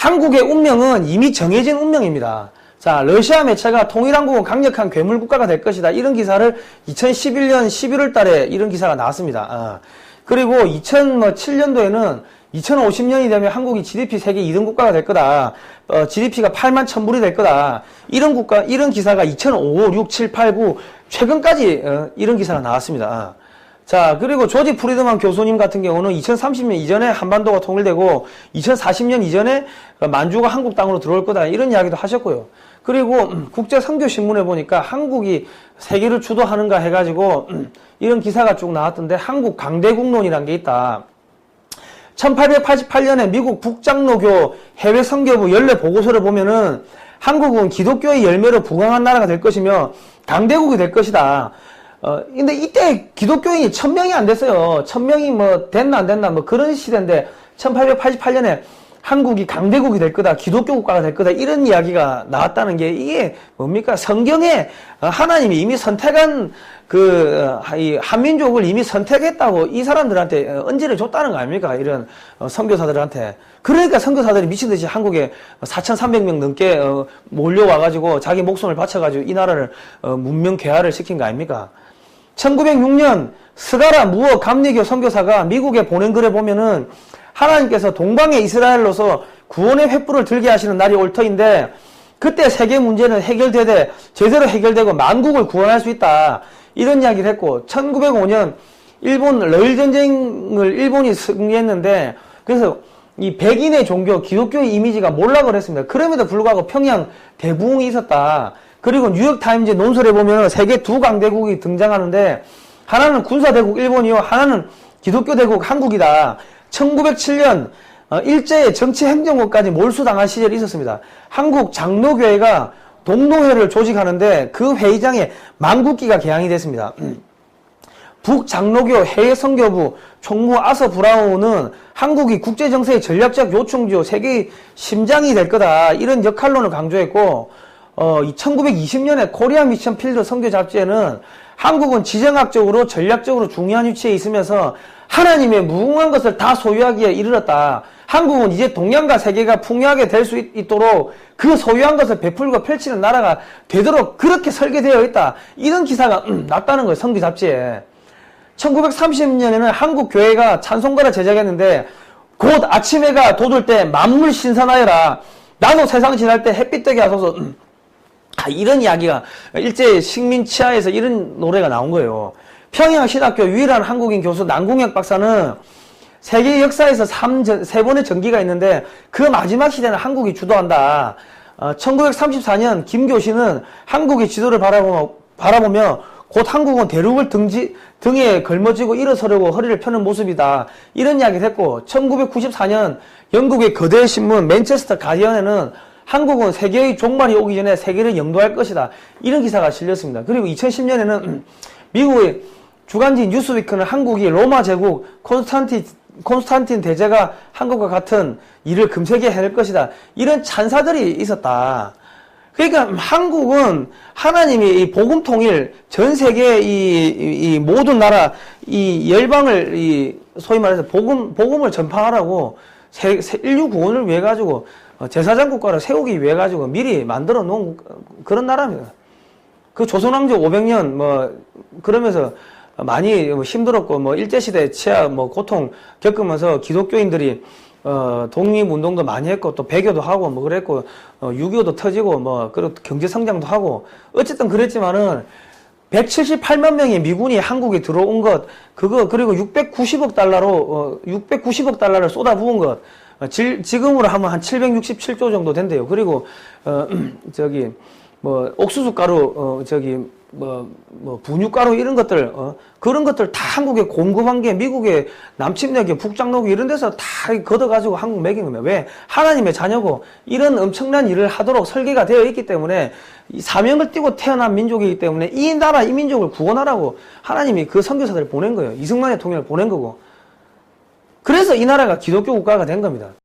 한국의 운명은 이미 정해진 운명입니다. 자, 러시아 매체가 통일한국은 강력한 괴물국가가 될 것이다. 이런 기사를 2011년 11월 달에 이런 기사가 나왔습니다. 그리고 2007년도에는 2050년이 되면 한국이 GDP 세계 2등 국가가 될 거다. GDP가 8만 1000불이 될 거다. 이런 기사가 2005, 6, 7, 8, 9 최근까지 이런 기사가 나왔습니다. 자, 그리고 조지 프리드만 교수님 같은 경우는 2030년 이전에 한반도가 통일되고 2040년 이전에 만주가 한국 땅으로 들어올 거다. 이런 이야기도 하셨고요. 그리고 국제선교신문에 보니까 한국이 세계를 주도하는가 해가지고 이런 기사가 쭉 나왔던데 한국 강대국론이라는 게 있다. 1888년에 미국 북장로교 해외 선교부 연례 보고서를 보면은 한국은 기독교의 열매로 부강한 나라가 될 것이며 강대국이 될 것이다. 근데 이때 기독교인이 1000명이 안 됐어요. 1000명이 뭐 됐나 안 됐나 뭐 그런 시대인데 1888년에 한국이 강대국이 될 거다. 기독교 국가가 될 거다. 이런 이야기가 나왔다는 게 이게 뭡니까? 성경에 하나님이 이미 선택한 이 한민족을 이미 선택했다고 이 사람들한테 언지를 줬다는 거 아닙니까? 이런 선교사들한테. 그러니까 선교사들이 미친듯이 한국에 4300명 넘게 몰려와가지고 자기 목숨을 바쳐가지고 이 나라를 문명 개화를 시킨 거 아닙니까? 1906년 스가라 무어 감리교 선교사가 미국에 보낸 글에 보면은 하나님께서 동방의 이스라엘로서 구원의 횃불을 들게 하시는 날이 올 터인데 그때 세계 문제는 해결되되 제대로 해결되고 만국을 구원할 수 있다. 이런 이야기를 했고 1905년 일본 러일 전쟁을 일본이 승리했는데 그래서 이 백인의 종교 기독교의 이미지가 몰락을 했습니다. 그럼에도 불구하고 평양 대부흥이 있었다. 그리고 뉴욕타임즈 논설에 보면 세계 두 강대국이 등장하는데 하나는 군사대국 일본이요 하나는 기독교대국 한국이다. 1907년 일제의 정치행정국까지 몰수당한 시절이 있었습니다. 한국 장로교회가 동노회를 조직하는데 그 회의장에 만국기가 개항이 됐습니다. 북장로교 해외선교부 총무 아서 브라운은 한국이 국제정세의 전략적 요충지요 세계의 심장이 될 거다. 이런 역할론을 강조했고 1920년에 코리아 미션 필드 선교 잡지에는 한국은 지정학적으로 전략적으로 중요한 위치에 있으면서 하나님의 무궁한 것을 다 소유하기에 이르렀다. 한국은 이제 동양과 세계가 풍요하게 될 수 있도록 그 소유한 것을 베풀고 펼치는 나라가 되도록 그렇게 설계되어 있다. 이런 기사가 났다는 거예요. 선교 잡지에. 1930년에는 한국 교회가 찬송가를 제작했는데 곧 아침 해가 돋을 때 만물 신선하여라. 나도 세상 지날 때 햇빛 되게 하소서. 이런 이야기가 일제 식민 치하에서 이런 노래가 나온 거예요. 평양신학교 유일한 한국인 교수 남궁혁 박사는 세계 역사에서 세 번의 전기가 있는데 그 마지막 시대는 한국이 주도한다. 1934년 김교신은 한국의 지도를 바라보며 곧 한국은 대륙을 등에 걸머쥐고 일어서려고 허리를 펴는 모습이다. 이런 이야기를 했고 1994년 영국의 거대 신문 맨체스터 가디언에는 한국은 세계의 종말이 오기 전에 세계를 영도할 것이다. 이런 기사가 실렸습니다. 그리고 2010년에는 미국의 주간지 뉴스위크는 한국이 로마 제국 콘스탄틴 대제가 한국과 같은 일을 금세게 해낼 것이다. 이런 찬사들이 있었다. 그러니까 한국은 하나님이 이 복음 통일 전 세계 이 모든 나라 이 열방을 소위 말해서 복음을 전파하라고 인류 구원을 위해 가지고 제사장 국가를 세우기 위해 가지고 미리 만들어 놓은 그런 나라입니다. 그 조선왕조 500년 뭐 그러면서 많이 힘들었고 일제시대 치하 고통 겪으면서 기독교인들이 독립운동도 많이 했고 또 배교도 하고 그랬고 6.25도 터지고 그리고 경제성장도 하고 어쨌든 그랬지만은 178만 명의 미군이 한국에 들어온 것 그리고 690억 달러를 쏟아부은 것 지금으로 하면 한 767조 정도 된대요. 그리고 옥수수 가루 분유가루 이런 것들 그런 것들 다 한국에 공급한 게 미국의 남침역에 북장로교 이런 데서 다 걷어가지고 한국 먹인 겁니다. 왜? 하나님의 자녀고 이런 엄청난 일을 하도록 설계가 되어 있기 때문에 사명을 띠고 태어난 민족이기 때문에 이 나라 이 민족을 구원하라고 하나님이 그 선교사들을 보낸 거예요. 이승만의 통일을 보낸 거고 그래서 이 나라가 기독교 국가가 된 겁니다.